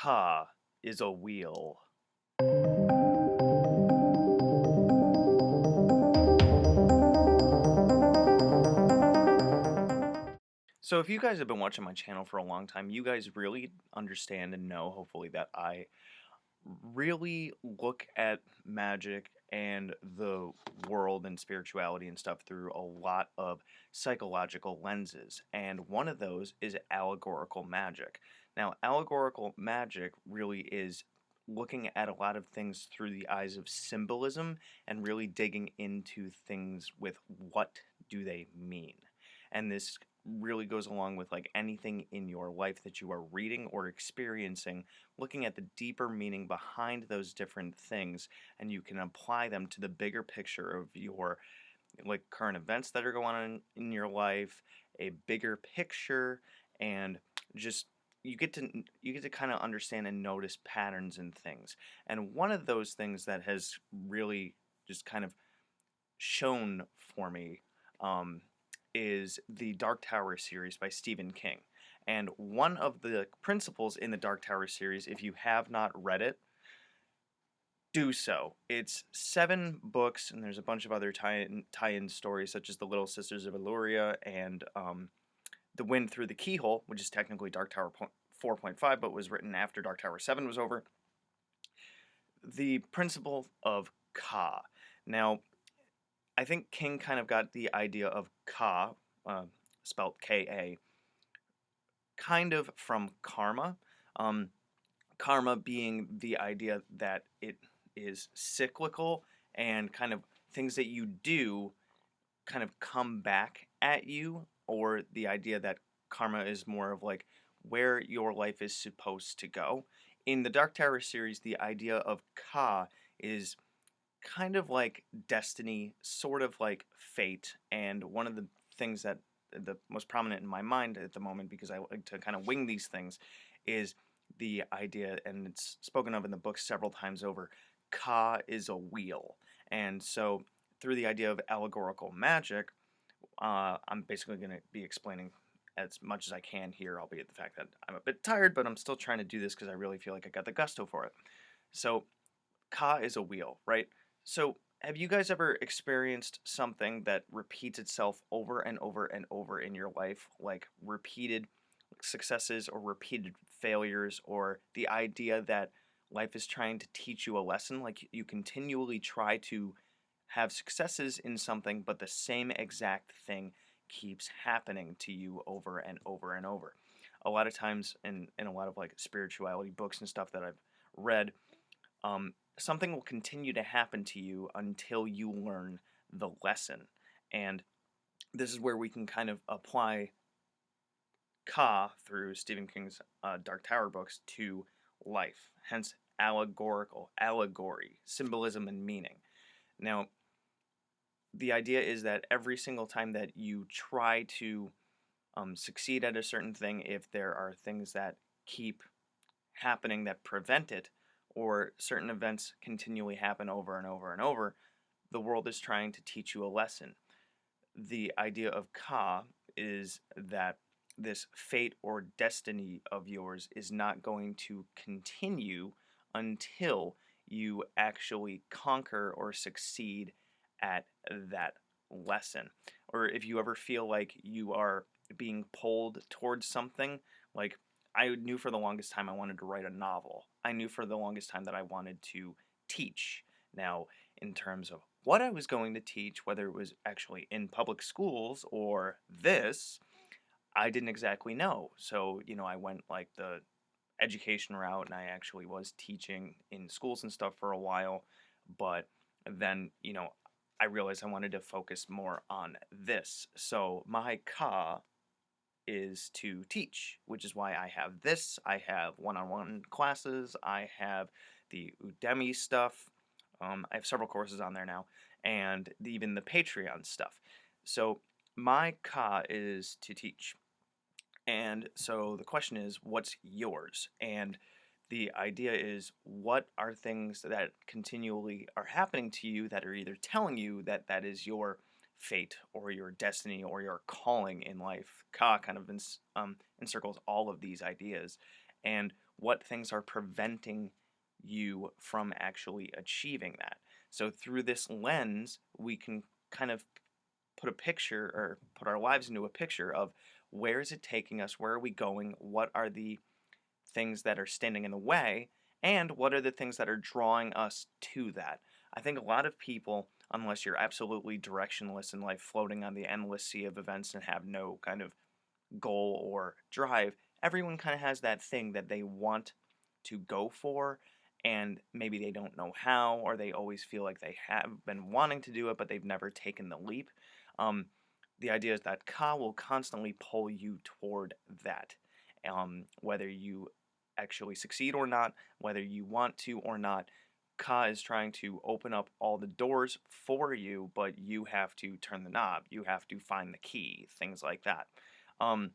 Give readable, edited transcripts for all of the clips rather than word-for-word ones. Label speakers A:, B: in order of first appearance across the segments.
A: Ka is a wheel. So if you guys have been watching my channel for a long time, you guys really understand and know, hopefully, that I really look at magic and the world and spirituality and stuff through a lot of psychological lenses. And one of those is allegorical magic. Now, allegorical magic really is looking at a lot of things through the eyes of symbolism and really digging into things with what do they mean. And this really goes along with like anything in your life that you are reading or experiencing, looking at the deeper meaning behind those different things, and you can apply them to the bigger picture of your like current events that are going on in your life, a bigger picture, and just you get to kind of understand and notice patterns in things. And one of those things that has really just kind of shown for me um, is the Dark Tower series by Stephen King. And one of the principles in the Dark Tower series, if you have not read it, do so. It's 7 books, and there's a bunch of other tie-in stories, such as The Little Sisters of Illyria and The Wind Through the Keyhole, which is technically Dark Tower 4.5, but was written after Dark Tower 7 was over. The principle of Ka. Now, I think King kind of got the idea of Ka, spelt K-A, kind of from karma. Um, Karma being the idea that it is cyclical and kind of things that you do kind of come back at you, or the idea that karma is more of like where your life is supposed to go. In the Dark Tower series, the idea of Ka is kind of like destiny, sort of like fate, and one of the things that the most prominent in my mind at the moment, because I like to kind of wing these things, is the idea, and it's spoken of in the book several times over, Ka is a wheel. And so through the idea of allegorical magic, I'm basically going to be explaining as much as I can here, albeit the fact that I'm a bit tired, but I'm still trying to do this because I really feel like I got the gusto for it. So Ka is a wheel, right? So have you guys ever experienced something that repeats itself over and over and over in your life, like repeated successes or repeated failures, or the idea that life is trying to teach you a lesson, like you continually try to have successes in something, but the same exact thing keeps happening to you over and over and over. A lot of times in a lot of like spirituality books and stuff that I've read, something will continue to happen to you until you learn the lesson. And this is where we can kind of apply Ka through Stephen King's Dark Tower books to life. Hence, allegorical, allegory, symbolism, and meaning. Now, the idea is that every single time that you try to succeed at a certain thing, if there are things that keep happening that prevent it, or certain events continually happen over and over and over, the world is trying to teach you a lesson. The idea of Ka is that this fate or destiny of yours is not going to continue until you actually conquer or succeed at that lesson. Or if you ever feel like you are being pulled towards something, like I knew for the longest time I wanted to write a novel. I knew for the longest time that I wanted to teach. Now, in terms of what I was going to teach, whether it was actually in public schools or this, I didn't exactly know. So, I went like the education route, and I actually was teaching in schools and stuff for a while. But then, I realized I wanted to focus more on this. So my Ka is to teach, which is why I have this. I have one-on-one classes. I have the Udemy stuff. I have several courses on there now, and even the Patreon stuff. So my Ka is to teach. And so the question is, what's yours? And the idea is, what are things that continually are happening to you that are either telling you that that is your fate or your destiny or your calling in life? Ka kind of encircles all of these ideas. And what things are preventing you from actually achieving that. So through this lens, we can kind of put a picture or put our lives into a picture of where is it taking us, where are we going, what are the things that are standing in the way, and what are the things that are drawing us to that. I think a lot of people, unless you're absolutely directionless in life, floating on the endless sea of events and have no kind of goal or drive, everyone kind of has that thing that they want to go for, and maybe they don't know how, or they always feel like they have been wanting to do it, but they've never taken the leap. Um, the idea is that Ka will constantly pull you toward that, whether you actually succeed or not, whether you want to or not. Ka is trying to open up all the doors for you, but you have to turn the knob. You have to find the key, things like that. Um,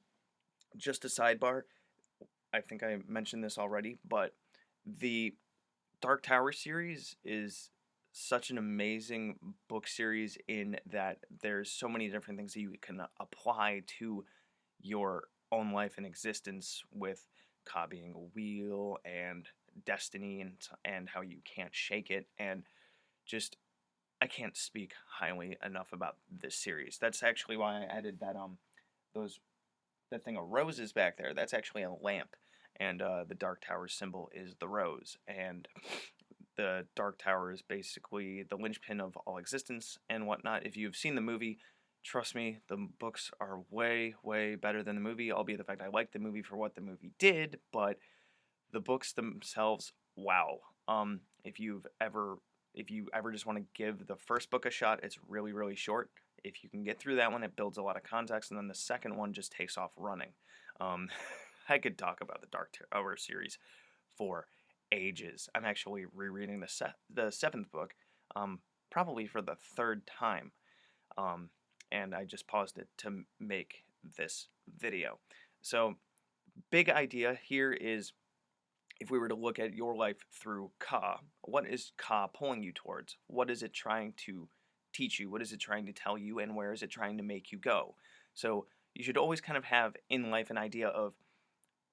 A: just a sidebar, I think I mentioned this already, but the Dark Tower series is such an amazing book series in that there's so many different things that you can apply to your own life and existence, with Ka being a wheel and destiny and how you can't shake it, and just I can't speak highly enough about this series. That's actually why I added those that thing of roses back there. That's actually a lamp, and the Dark Tower symbol is the rose, and the Dark Tower is basically the linchpin of all existence and whatnot. If you've seen the movie, trust me, the books are way, way better than the movie, albeit the fact I like the movie for what the movie did, but the books themselves, wow. If you ever just want to give the first book a shot, it's really, really short. If you can get through that one, it builds a lot of context, and then the second one just takes off running. Um, I could talk about the Dark Tower series for ages. I'm actually rereading the seventh book, probably for the third time, and I just paused it to make this video. So, big idea here is, if we were to look at your life through Ka, what is Ka pulling you towards? What is it trying to teach you? What is it trying to tell you? And where is it trying to make you go? So you should always kind of have in life an idea of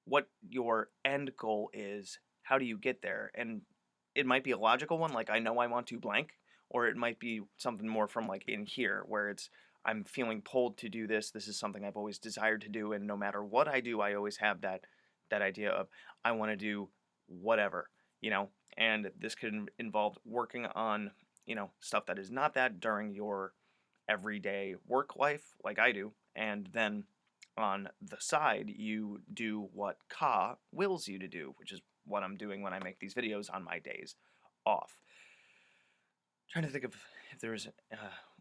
A: what your end goal is. How do you get there? And it might be a logical one, like I know I want to blank, or it might be something more from like in here, where it's I'm feeling pulled to do this. This is something I've always desired to do, and no matter what I do, I always have that idea of I want to do whatever, and this could involve working on, stuff that is not that during your everyday work life, like I do, and then on the side, you do what Ka wills you to do, which is what I'm doing when I make these videos on my days off. Trying to think of if there's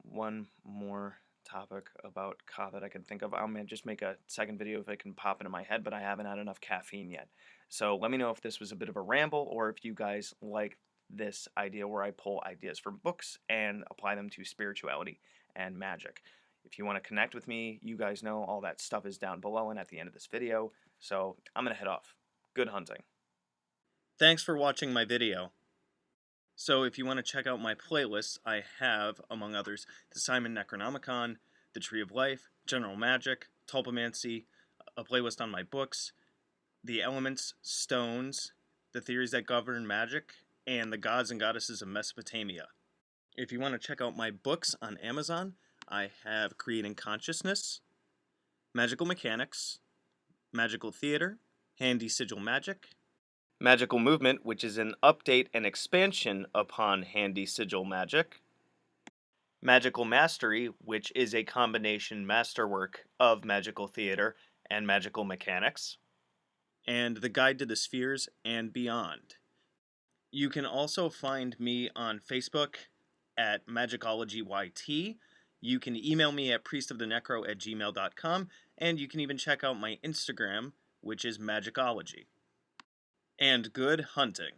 A: one more topic about Ka that I can think of. I'm going to just make a second video if it can pop into my head, but I haven't had enough caffeine yet. So let me know if this was a bit of a ramble, or if you guys like this idea where I pull ideas from books and apply them to spirituality and magic. If you want to connect with me, you guys know all that stuff is down below and at the end of this video. So I'm going to head off. Good hunting. Thanks for watching my video. So if you want to check out my playlists, I have, among others, the Simon Necronomicon, the Tree of Life, General Magic, Tulpamancy, a playlist on my books, the elements, stones, the theories that govern magic, and the gods and goddesses of Mesopotamia. If you want to check out my books on Amazon, I have Creating Consciousness, Magical Mechanics, Magical Theater, Handy Sigil Magic, Magical Movement, which is an update and expansion upon Handy Sigil Magic, Magical Mastery, which is a combination masterwork of Magical Theater and Magical Mechanics, and The Guide to the Spheres and Beyond. You can also find me on Facebook at Magickology YT. You can email me at priestofthenecro@gmail.com, and you can even check out my Instagram, which is Magickology. And good hunting.